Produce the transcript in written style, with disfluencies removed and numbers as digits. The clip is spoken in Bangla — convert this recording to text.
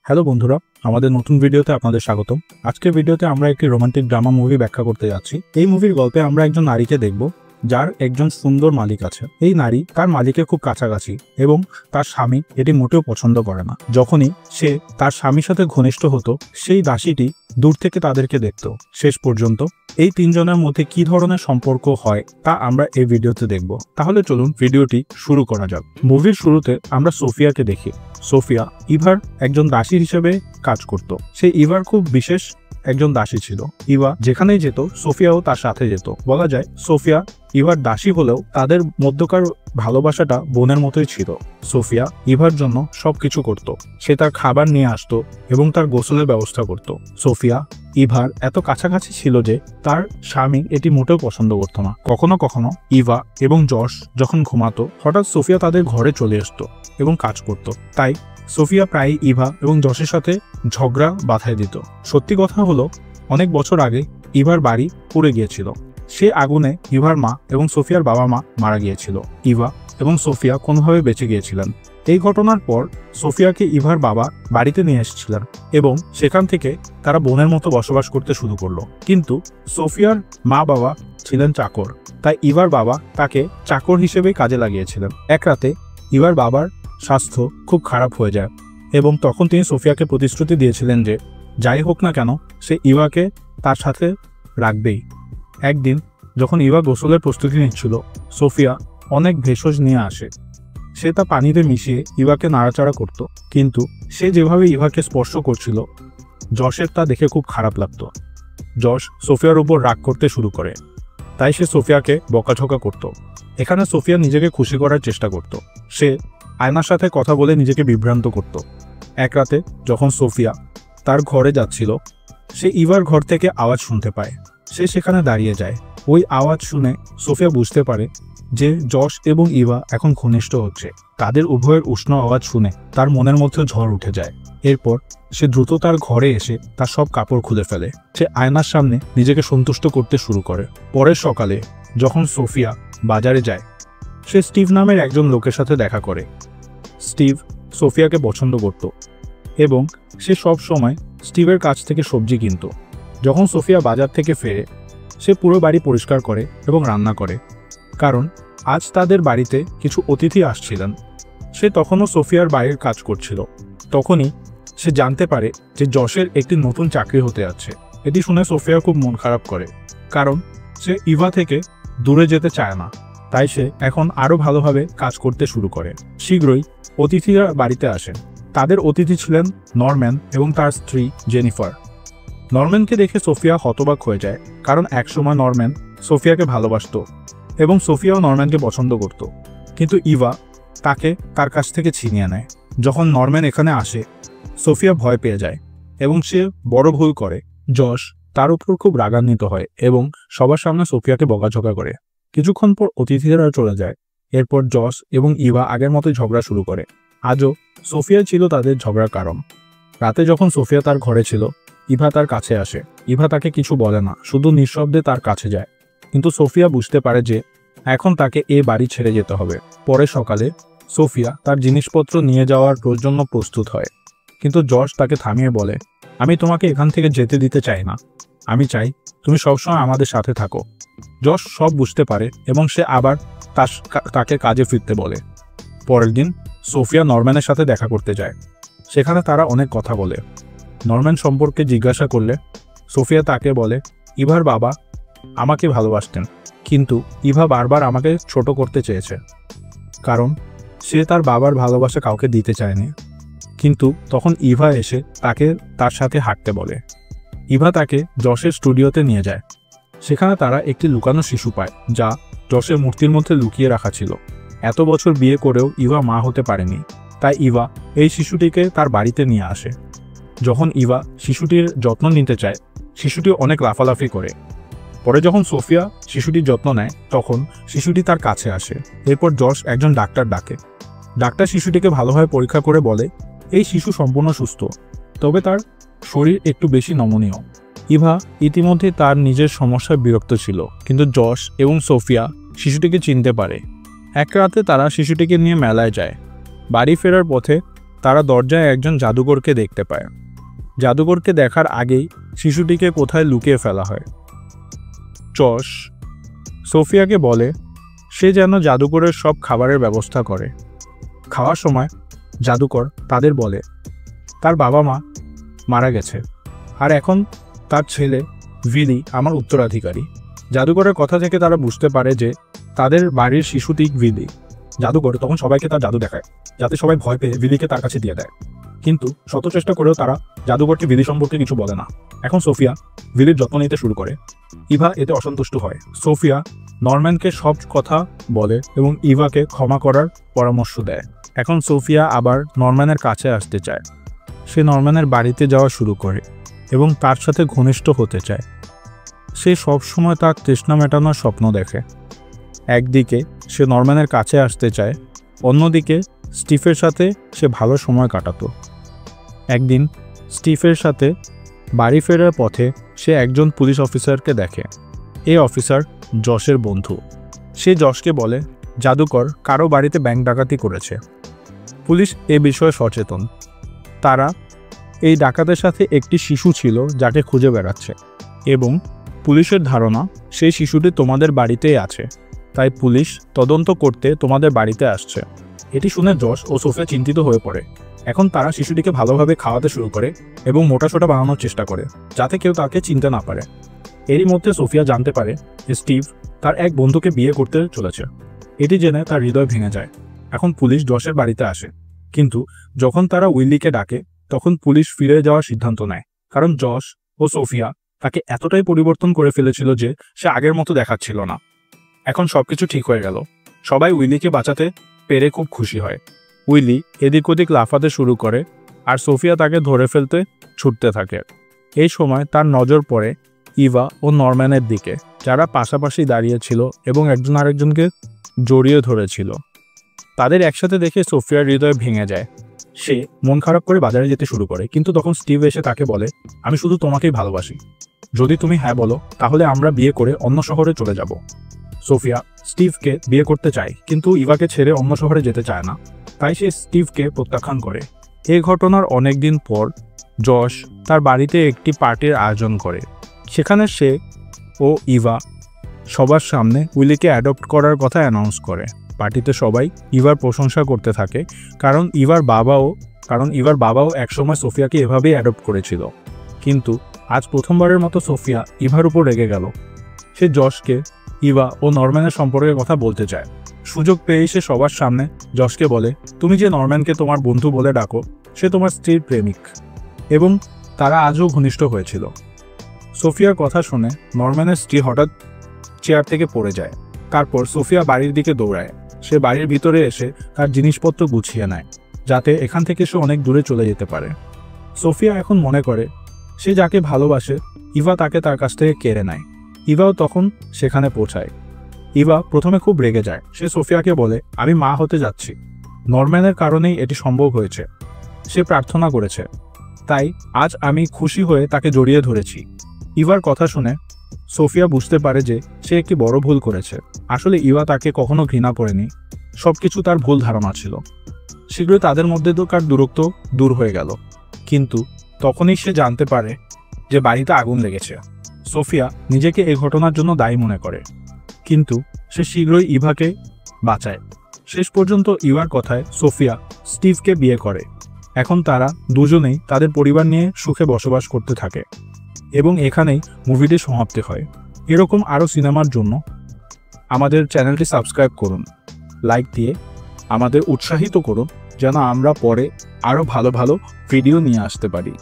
হ্যালো বন্ধুরা, আমাদের নতুন ভিডিওতে আপনাদের স্বাগতম। আজকের ভিডিওতে আমরা একটি রোমান্টিক ড্রামা মুভি ব্যাখ্যা করতে যাচ্ছি। এই মুভির গল্পে আমরা একজন নারীকে দেখব যার একজন সুন্দর মালিক আছে। এই নারী তার মালিকের খুব কাছাকাছি এবং তার স্বামী এটি মোটেও পছন্দ করে না। যখনই সে তার স্বামীর সাথে ঘনিষ্ঠ হতো, সেই দাসীটি দূর থেকে তাদেরকে দেখত। শেষ পর্যন্ত এই তিনজনের মধ্যে কি ধরনের সম্পর্ক হয় তা আমরা এই ভিডিওতে দেখব। তাহলে চলুন ভিডিওটি শুরু করা যাক। মুভির শুরুতে আমরা সোফিয়াকে দেখি। সোফিয়া ইভার একজন দাসী হিসেবে কাজ করত। সে ইভার খুব বিশেষ একজন দাসী ছিল। ইভা যেখানেই যেত সোফিয়াও তার সাথে যেত। বলা যায় সোফিয়া ইভার দাসী হলেও তাদের মধ্যকার ভালোবাসাটা বোনের মতোই ছিল। সোফিয়া ইভার জন্য সবকিছু করত। সে তার খাবার নিয়ে আসতো এবং তার গোসলের ব্যবস্থা করত। সোফিয়া ইভার এত কাছাকাছি ছিল যে তার স্বামী এটি মোটেও পছন্দ করত না। কখনো কখনো ইভা এবং জশ যখন ঘুমাতো, হঠাৎ সোফিয়া তাদের ঘরে চলে আসতো এবং কাজ করত। তাই সোফিয়া প্রায়ই ইভা এবং জশের সাথে ঝগড়া বাঁধায় দিত। সত্যি কথা হলো, অনেক বছর আগে ইভার বাড়ি পুড়ে গিয়েছিল। সে আগুনে ইভার মা এবং সোফিয়ার বাবা মা মারা গিয়েছিল। ইভা এবং সোফিয়া কোনোভাবে বেঁচে গিয়েছিলেন। এই ঘটনার পর সোফিয়াকে ইভার বাবা বাড়িতে নিয়ে এসেছিলেন এবং সেখান থেকে তারা বোনের মতো বসবাস করতে শুরু করলো। কিন্তু সোফিয়ার মা বাবা ছিলেন চাকর, তাই ইভার বাবা তাকে চাকর হিসেবে কাজে লাগিয়েছিলেন। এক রাতে ইভার বাবার স্বাস্থ্য খুব খারাপ হয়ে যায় এবং তখন তিনি সোফিয়াকে প্রতিশ্রুতি দিয়েছিলেন যে যাই হোক না কেন সে ইভাকে তার সাথে রাখবেই। একদিন যখন ইভা গোসলের প্রস্তুতি নিচ্ছিল, সোফিয়া অনেক ভেষজ নিয়ে আসে। সে তা পানিতে মিশিয়ে ইভাকে নাড়াচাড়া করত, কিন্তু সে যেভাবে ইভাকে স্পর্শ করছিল জশের তা দেখে খুব খারাপ লাগত। জশ সোফিয়ার উপর রাগ করতে শুরু করে, তাই সে সোফিয়াকে বকাঝকা করত। এখানে সোফিয়া নিজেকে খুশি করার চেষ্টা করত। সে আয়নার সাথে কথা বলে নিজেকে বিভ্রান্ত করত। এক রাতে যখন সোফিয়া তার ঘরে যাচ্ছিল, সে ইভার ঘর থেকে আওয়াজ শুনতে পায়। সে সেখানে দাঁড়িয়ে যায়। ওই আওয়াজ শুনে সোফিয়া বুঝতে পারে যে জশ এবং ইভা এখন ঘনিষ্ঠ হচ্ছে। তাদের উভয়ের উষ্ণ আওয়াজ শুনে তার মনের মধ্যে ঝড় উঠে যায়। এরপর সে দ্রুত তার ঘরে এসে তার সব কাপড় খুলে ফেলে। সে আয়নার সামনে নিজেকে সন্তুষ্ট করতে শুরু করে। পরের সকালে যখন সোফিয়া বাজারে যায়, সে স্টিভ নামের একজন লোকের সাথে দেখা করে। স্টিভ সোফিয়াকে পছন্দ করত এবং সে সব সময় স্টিভের কাছ থেকে সবজি কিনত। যখন সোফিয়া বাজার থেকে ফেরে, সে পুরো বাড়ি পরিষ্কার করে এবং রান্না করে, কারণ আজ তাদের বাড়িতে কিছু অতিথি আসছিলেন। সে তখনও সোফিয়ার বাইরের কাজ করছিল। তখনই সে জানতে পারে যে জশের একটি নতুন চাকরি হতে যাচ্ছে। এটি শুনে সোফিয়া খুব মন খারাপ করে, কারণ সে ইভা থেকে দূরে যেতে চায় না। তাই সে এখন আরও ভালোভাবে কাজ করতে শুরু করে। শীঘ্রই অতিথিরা বাড়িতে আসেন। তাদের অতিথি ছিলেন নরম্যান এবং তার স্ত্রী জেনিফার। নরম্যানকে দেখে সোফিয়া হতবাক হয়ে যায়, কারণ একসময় নরম্যান সোফিয়াকে ভালোবাসত এবং সোফিয়াও নরম্যানকে পছন্দ করত। কিন্তু ইভা তাকে তার কাছ থেকে ছিনিয়ে নেয়। যখন নরম্যান এখানে আসে, সোফিয়া ভয় পেয়ে যায় এবং সে বড় ভুল করে। জশ তার উপর খুব রাগান্বিত হয় এবং সবার সামনে সোফিয়াকে বকাঝকা করে। কিছুক্ষণ পর অতিথিরা চলে যায়। এরপর জশ এবং ইভা আগের মতোই ঝগড়া শুরু করে। আজও সোফিয়া ছিল তাদের ঝগড়ার কারণ। রাতে যখন সোফিয়া তার ঘরে ছিল, ইভা তার কাছে আসে। ইভা তাকে কিছু বলে না, শুধু নিঃশব্দে তার কাছে যায়। কিন্তু সোফিয়া বুঝতে পারে যে এখন তাকে এ বাড়ি ছেড়ে যেতে হবে। পরে সকালে সোফিয়া তার জিনিসপত্র নিয়ে যাওয়ার জন্য প্রস্তুত হয়, কিন্তু জশ তাকে থামিয়ে বলে, আমি তোমাকে এখান থেকে যেতে দিতে চাই না। আমি চাই তুমি সবসময় আমাদের সাথে থাকো। জশ সব বুঝতে পারে এবং সে আবার তাকে কাজে ফিরতে বলে। পরের দিন সোফিয়া নরম্যানের সাথে দেখা করতে যায়। সেখানে তারা অনেক কথা বলে। নরম্যান সম্পর্কে জিজ্ঞাসা করলে সোফিয়া তাকে বলে, ইভার বাবা আমাকে ভালোবাসতেন, কিন্তু ইভা বারবার আমাকে ছোট করতে চেয়েছে, কারণ সে তার বাবার ভালোবাসা কাউকে দিতে চায়নি। কিন্তু তখন ইভা এসে তাকে তার সাথে হাঁটতে বলে। ইভা তাকে জশের স্টুডিওতে নিয়ে যায়। সেখানে তারা একটি লুকানো শিশু পায়, যা জশের মূর্তির মধ্যে লুকিয়ে রাখা ছিল। এত বছর বিয়ে করেও ইভা মা হতে পারেনি, তাই ইভা এই শিশুটিকে তার বাড়িতে নিয়ে আসে। যখন ইভা শিশুটির যত্ন নিতে চায়, শিশুটি অনেক লাফালাফি করে। পরে যখন সোফিয়া শিশুটির যত্ন নেয়, তখন শিশুটি তার কাছে আসে। এরপর জশ একজন ডাক্তার ডাকে। ডাক্তার শিশুটিকে ভালোভাবে পরীক্ষা করে বলে, এই শিশু সম্পূর্ণ সুস্থ, তবে তার শরীর একটু বেশি নমনীয়। ইভা ইতিমধ্যে তার নিজের সমস্যায় বিরক্ত ছিল, কিন্তু জশ এবং সোফিয়া শিশুটিকে চিনতে পারে। এক রাতে তারা শিশুটিকে নিয়ে মেলায় যায়। বাড়ি ফেরার পথে তারা দরজায় একজন জাদুকরকে দেখতে পায়। জাদুকরকে দেখার আগেই শিশুটিকে কোথায় লুকিয়ে ফেলা হয়। জশ সোফিয়াকে বলে সে যেন জাদুকরের সব খাবারের ব্যবস্থা করে। খাওয়ার সময় জাদুকর তাদের বলে তার বাবা মা মারা গেছে, আর এখন তার ছেলে ভিলি আমার উত্তরাধিকারী। জাদুকরের কথা থেকে তারা বুঝতে পারে যে তাদের বাড়ির শিশুটি ভিলি। জাদুকর তখন সবাইকে তার জাদু দেখায় যাতে সবাই ভয় পেয়ে ভিলিকে তার কাছে দিয়ে দেয়, কিন্তু শত চেষ্টা করেও তারা জাদুকরকে ভিলি সম্পর্কে কিছু বলে না। এখন সোফিয়া ভিলির যত্ন নিতে শুরু করে। ইভা এতে অসন্তুষ্ট হয়। সোফিয়া নরম্যানকে সব কথা বলে এবং ইভাকে ক্ষমা করার পরামর্শ দেয়। এখন সোফিয়া আবার নরম্যানের কাছে আসতে চায়। সে নরম্যানের বাড়িতে যাওয়া শুরু করে এবং তার সাথে ঘনিষ্ঠ হতে চায়। সে সবসময় তার তৃষ্ণা মেটানোর স্বপ্ন দেখে। একদিকে সে নরম্যানের কাছে আসতে চায়, অন্যদিকে স্টিফের সাথে সে ভালো সময় কাটাতো। একদিন স্টিফের সাথে বাড়ি ফেরার পথে সে একজন পুলিশ অফিসারকে দেখে। এই অফিসার জশের বন্ধু। সে জশকে বলে জাদুকর কারো বাড়িতে ব্যাংক ডাকাতি করেছে। পুলিশ এ বিষয়ে সচেতন। তারা এই ডাকাতের সাথে একটি শিশু ছিল যাকে খুঁজে বেড়াচ্ছে এবং পুলিশের ধারণা সেই শিশুটি তোমাদের বাড়িতেই আছে, তাই পুলিশ তদন্ত করতে তোমাদের বাড়িতে আসছে। এটি শুনে জশ ও সোফিয়া চিন্তিত হয়ে পড়ে। এখন তারা শিশুটিকে ভালোভাবে খাওয়াতে শুরু করে এবং মোটাসোটা বানানোর চেষ্টা করে যাতে কেউ তাকে চিনতে না পারে। এরই মধ্যে সোফিয়া জানতে পারে যে স্টিভ তার এক বন্ধুকে বিয়ে করতে চলেছে। এটি জেনে তার হৃদয় ভেঙে যায়। এখন পুলিশ জশের বাড়িতে আসে, কিন্তু যখন তারা উইলিকে ডাকে তখন পুলিশ ফিরে যাওয়ার সিদ্ধান্ত নেয়, কারণ জশ ও সোফিয়া তাকে এতটাই পরিবর্তন করে ফেলেছিল যে সে আগের মতো দেখাচ্ছিল না। এখন সবকিছু ঠিক হয়ে গেল। সবাই উইলিকে বাঁচাতে পেরে খুব খুশি হয়। উইলি এদিক ওদিক লাফাতে শুরু করে আর সোফিয়া তাকে ধরে ফেলতে ছুটতে থাকে। এই সময় তার নজর পড়ে ইভা ও নরম্যানের দিকে, যারা পাশাপাশি দাঁড়িয়েছিল এবং একজন আরেকজনকে জড়িয়ে ধরেছিল। তাদের একসাথে দেখে সোফিয়ার হৃদয় ভেঙে যায়। সে মন খারাপ করে বাজারে যেতে শুরু করে, কিন্তু তখন স্টিভ এসে তাকে বলে আমি শুধু তোমাকেই ভালোবাসি, যদি তুমি হ্যাঁ বলো তাহলে আমরা বিয়ে করে অন্য শহরে চলে যাব। সোফিয়া স্টিভকে বিয়ে করতে চায়, কিন্তু ইভাকে ছেড়ে অন্য শহরে যেতে চায় না, তাই সে স্টিভকে প্রত্যাখ্যান করে। এই ঘটনার অনেকদিন পর জশ তার বাড়িতে একটি পার্টির আয়োজন করে। সেখানে সে ও ইভা সবার সামনে উইলিকে অ্যাডপ্ট করার কথা অ্যানাউন্স করে। পার্টিতে সবাই ইভার প্রশংসা করতে থাকে, কারণ ইভার বাবাও একসময় সোফিয়াকে এভাবেই অ্যাডপ্ট করেছিল। কিন্তু আজ প্রথমবারের মতো সোফিয়া ইভার উপর রেগে গেল। সে জশকে ইভা ও নরম্যানের সম্পর্কের কথা বলতে চায়। সুযোগ পেয়ে সে সবার সামনে জশকে বলে তুমি যে নরম্যানকে তোমার বন্ধু বলে ডাকো সে তোমার স্ত্রীর প্রেমিক, এবং তারা আজও ঘনিষ্ঠ হয়েছিল। সোফিয়ার কথা শুনে নরম্যানের স্ত্রী হঠাৎ চেয়ার থেকে পড়ে যায়। তারপর সোফিয়া বাড়ির দিকে দৌড়ায়। সে বাড়ির ভিতরে এসে তার জিনিসপত্র গুছিয়ে নেয় যাতে এখান থেকে সে অনেক দূরে চলে যেতে পারে। সোফিয়া এখন মনে করে সে যাকে ভালোবাসে ইভা তাকে তার কাছ থেকে কেড়ে নেয়। ইভাও তখন সেখানে পৌঁছায়। ইভা প্রথমে খুব রেগে যায়। সে সোফিয়াকে বলে আমি মা হতে যাচ্ছি, নরম্যানের কারণেই এটি সম্ভব হয়েছে। সে প্রার্থনা করেছে, তাই আজ আমি খুশি হয়ে তাকে জড়িয়ে ধরেছি। ইভার কথা শুনে সোফিয়া বুঝতে পারে যে সে একটি বড় ভুল করেছে। আসলে ইভা তাকে কখনো ঘৃণা করেনি, সবকিছু তার ভুল ধারণা ছিল। শীঘ্রই তাদের মধ্যে কার দূরত্ব দূর হয়ে গেল, কিন্তু তখনই সে জানতে পারে যে বাড়িতে আগুন লেগেছে। সোফিয়া নিজেকে এই ঘটনার জন্য দায়ী মনে করে, কিন্তু সে শীঘ্রই ইভাকে বাঁচায়। শেষ পর্যন্ত ইভার কথায় সোফিয়া স্টিভকে বিয়ে করে। এখন তারা দুজনেই তাদের পরিবার নিয়ে সুখে বসবাস করতে থাকে এবং এখানেই মুভিটি সমাপ্তি হয়। এরকম আরও সিনেমার জন্য আমাদের চ্যানেলটি সাবস্ক্রাইব করুন, লাইক দিয়ে আমাদের উৎসাহিত করুন যেন আমরা পরে আরও ভালো ভালো ভিডিও নিয়ে আসতে পারি।